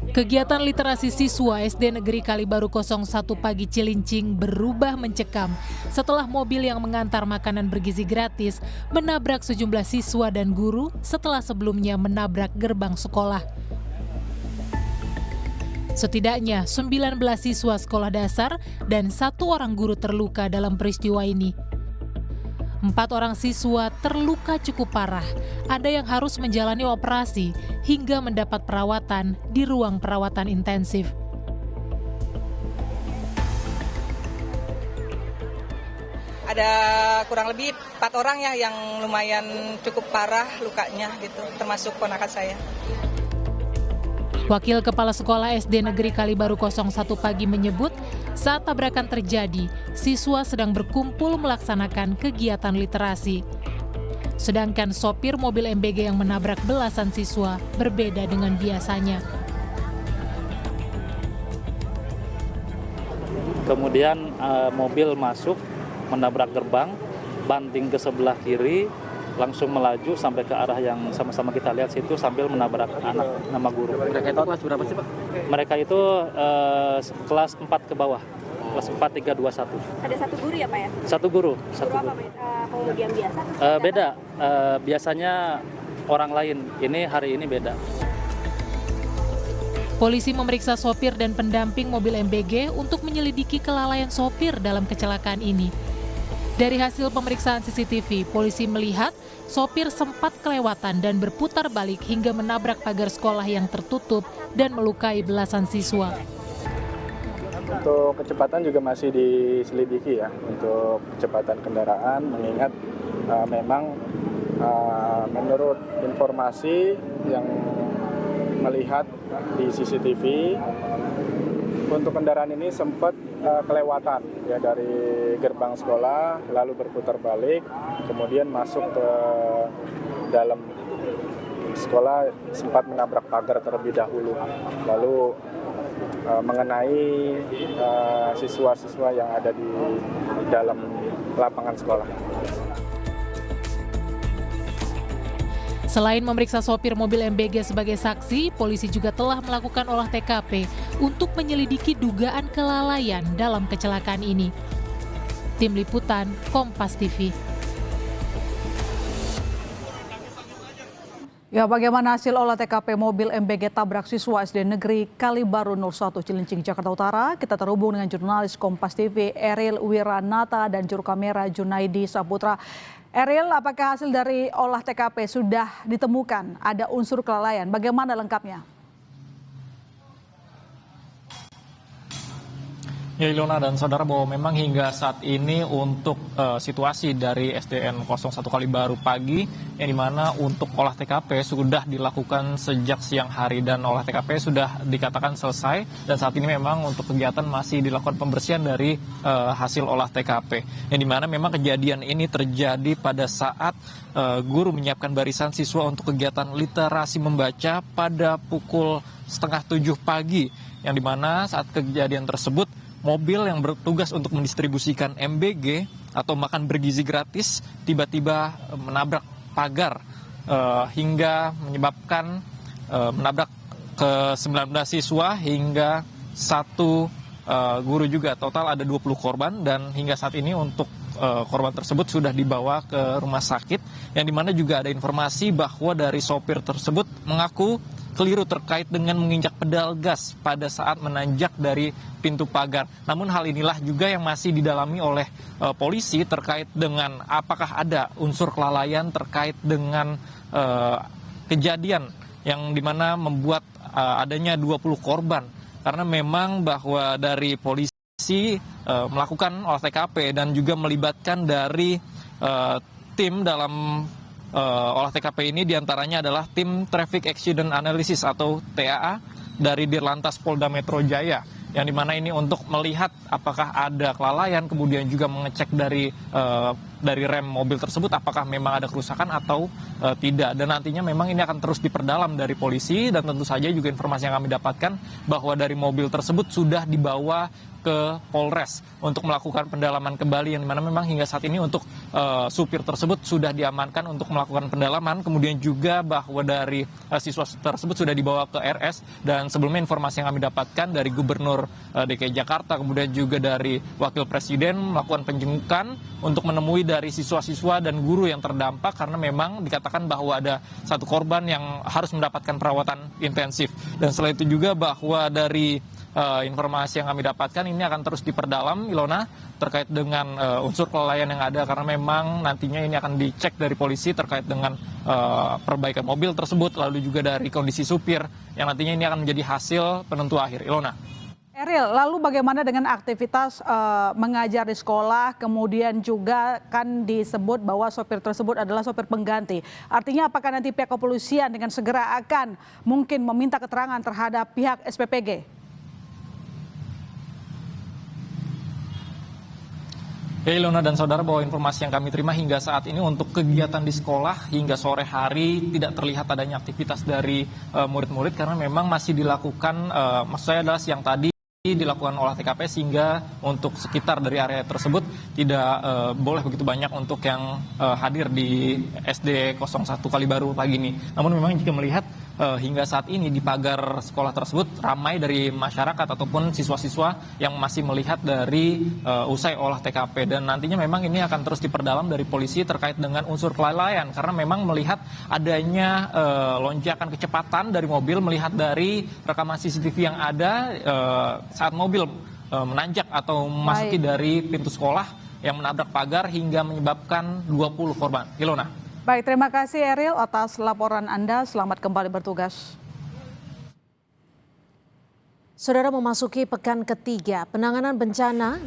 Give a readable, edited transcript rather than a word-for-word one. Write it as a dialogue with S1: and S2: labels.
S1: Kegiatan literasi siswa SD Negeri Kalibaru 01 pagi Cilincing berubah mencekam setelah mobil yang mengantar makanan bergizi gratis menabrak sejumlah siswa dan guru setelah sebelumnya menabrak gerbang sekolah. Setidaknya 19 siswa sekolah dasar dan 1 orang guru terluka dalam peristiwa ini. 4 orang siswa terluka cukup parah, ada yang harus menjalani operasi hingga mendapat perawatan di ruang perawatan intensif.
S2: Ada kurang lebih 4 orang ya yang lumayan cukup parah lukanya gitu, termasuk ponakan saya.
S1: Wakil Kepala Sekolah SD Negeri Kalibaru 01 pagi menyebut, saat tabrakan terjadi, siswa sedang berkumpul melaksanakan kegiatan literasi. Sedangkan sopir mobil MBG yang menabrak belasan siswa berbeda dengan biasanya.
S3: Kemudian mobil masuk, menabrak gerbang, banting ke sebelah kiri, langsung melaju sampai ke arah yang sama-sama kita lihat situ sambil menabrak anak nama guru.
S4: Mereka itu kelas berapa sih, Pak?
S3: Mereka itu kelas 4 ke bawah, kelas 4, 3, 2, 1.
S5: Ada 1 guru ya, Pak ya?
S3: 1 guru.
S5: Guru apa, pengujian biasa?
S3: Beda, biasanya orang lain, ini hari ini beda.
S1: Polisi memeriksa sopir dan pendamping mobil MBG untuk menyelidiki kelalaian sopir dalam kecelakaan ini. Dari hasil pemeriksaan CCTV, polisi melihat sopir sempat kelewatan dan berputar balik hingga menabrak pagar sekolah yang tertutup dan melukai belasan siswa.
S6: Untuk kecepatan juga masih diselidiki ya, untuk kecepatan kendaraan, mengingat memang menurut informasi yang melihat di CCTV, untuk kendaraan ini sempat kelewatan ya dari gerbang sekolah, lalu berputar balik, kemudian masuk ke dalam sekolah, sempat menabrak pagar terlebih dahulu, lalu mengenai siswa-siswa yang ada di dalam lapangan sekolah.
S1: Selain memeriksa sopir mobil MBG sebagai saksi, polisi juga telah melakukan olah TKP untuk menyelidiki dugaan kelalaian dalam kecelakaan ini. Tim Liputan, Kompas TV.
S7: Ya, bagaimana hasil olah TKP mobil MBG tabrak siswa SD Negeri Kalibaru 01 Cilincing, Jakarta Utara? Kita terhubung dengan jurnalis Kompas TV Eril Wiranata dan juru kamera Junaidi Saputra. Eril, apakah hasil dari olah TKP sudah ditemukan ada unsur kelalaian? Bagaimana lengkapnya?
S4: Ya, Ilona dan saudara, bahwa memang hingga saat ini untuk situasi dari SDN 01 Kalibaru pagi, yang dimana untuk olah TKP sudah dilakukan sejak siang hari dan olah TKP sudah dikatakan selesai, dan saat ini memang untuk kegiatan masih dilakukan pembersihan dari hasil olah TKP, yang dimana memang kejadian ini terjadi pada saat guru menyiapkan barisan siswa untuk kegiatan literasi membaca pada pukul 6:30 pagi, yang dimana saat kejadian tersebut mobil yang bertugas untuk mendistribusikan MBG atau makan bergizi gratis tiba-tiba menabrak pagar hingga menyebabkan menabrak ke 19 siswa hingga 1 guru juga. Total ada 20 korban dan hingga saat ini untuk korban tersebut sudah dibawa ke rumah sakit, yang dimana juga ada informasi bahwa dari sopir tersebut mengaku keliru terkait dengan menginjak pedal gas pada saat menanjak dari pintu pagar. Namun hal inilah juga yang masih didalami oleh polisi terkait dengan apakah ada unsur kelalaian terkait dengan kejadian yang dimana membuat adanya 20 korban. Karena memang bahwa dari polisi melakukan olah TKP dan juga melibatkan dari tim dalam olah TKP ini, diantaranya adalah tim Traffic Accident Analysis atau TAA dari Dirlantas Polda Metro Jaya, yang dimana ini untuk melihat apakah ada kelalaian, kemudian juga mengecek dari dari rem mobil tersebut apakah memang ada kerusakan atau tidak. Dan nantinya memang ini akan terus diperdalam dari polisi, dan tentu saja juga informasi yang kami dapatkan bahwa dari mobil tersebut sudah dibawa ke Polres untuk melakukan pendalaman kembali, yang dimana memang hingga saat ini untuk supir tersebut sudah diamankan untuk melakukan pendalaman. Kemudian juga bahwa dari siswa tersebut sudah dibawa ke RS, dan sebelumnya informasi yang kami dapatkan dari Gubernur DKI Jakarta kemudian juga dari Wakil Presiden melakukan penjemputan untuk menemui dari siswa-siswa dan guru yang terdampak, karena memang dikatakan bahwa ada satu korban yang harus mendapatkan perawatan intensif. Dan selain itu juga bahwa dari informasi yang kami dapatkan ini akan terus diperdalam, Ilona, terkait dengan unsur kelalaian yang ada, karena memang nantinya ini akan dicek dari polisi terkait dengan perbaikan mobil tersebut, lalu juga dari kondisi supir yang nantinya ini akan menjadi hasil penentu akhir. Ilona.
S7: Eril, lalu bagaimana dengan aktivitas mengajar di sekolah, kemudian juga kan disebut bahwa sopir tersebut adalah sopir pengganti. Artinya apakah nanti pihak kepolisian dengan segera akan mungkin meminta keterangan terhadap pihak SPPG?
S4: Ya, Ilona dan saudara, bahwa informasi yang kami terima hingga saat ini untuk kegiatan di sekolah hingga sore hari tidak terlihat adanya aktivitas dari murid-murid, karena memang masih dilakukan, maksud saya adalah siang tadi dilakukan olah TKP, sehingga untuk sekitar dari area tersebut tidak boleh begitu banyak untuk yang hadir di SD 01 Kalibaru pagi ini. Namun memang jika melihat hingga saat ini di pagar sekolah tersebut ramai dari masyarakat ataupun siswa-siswa yang masih melihat dari usai olah TKP, dan nantinya memang ini akan terus diperdalam dari polisi terkait dengan unsur kelalaian, karena memang melihat adanya lonjakan kecepatan dari mobil, melihat dari rekaman CCTV yang ada saat mobil menanjak atau memasuki dari pintu sekolah yang menabrak pagar hingga menyebabkan 20 korban. Ilona.
S7: Baik, terima kasih Eril atas laporan Anda. Selamat kembali bertugas.
S8: Saudara, memasuki pekan ketiga penanganan bencana.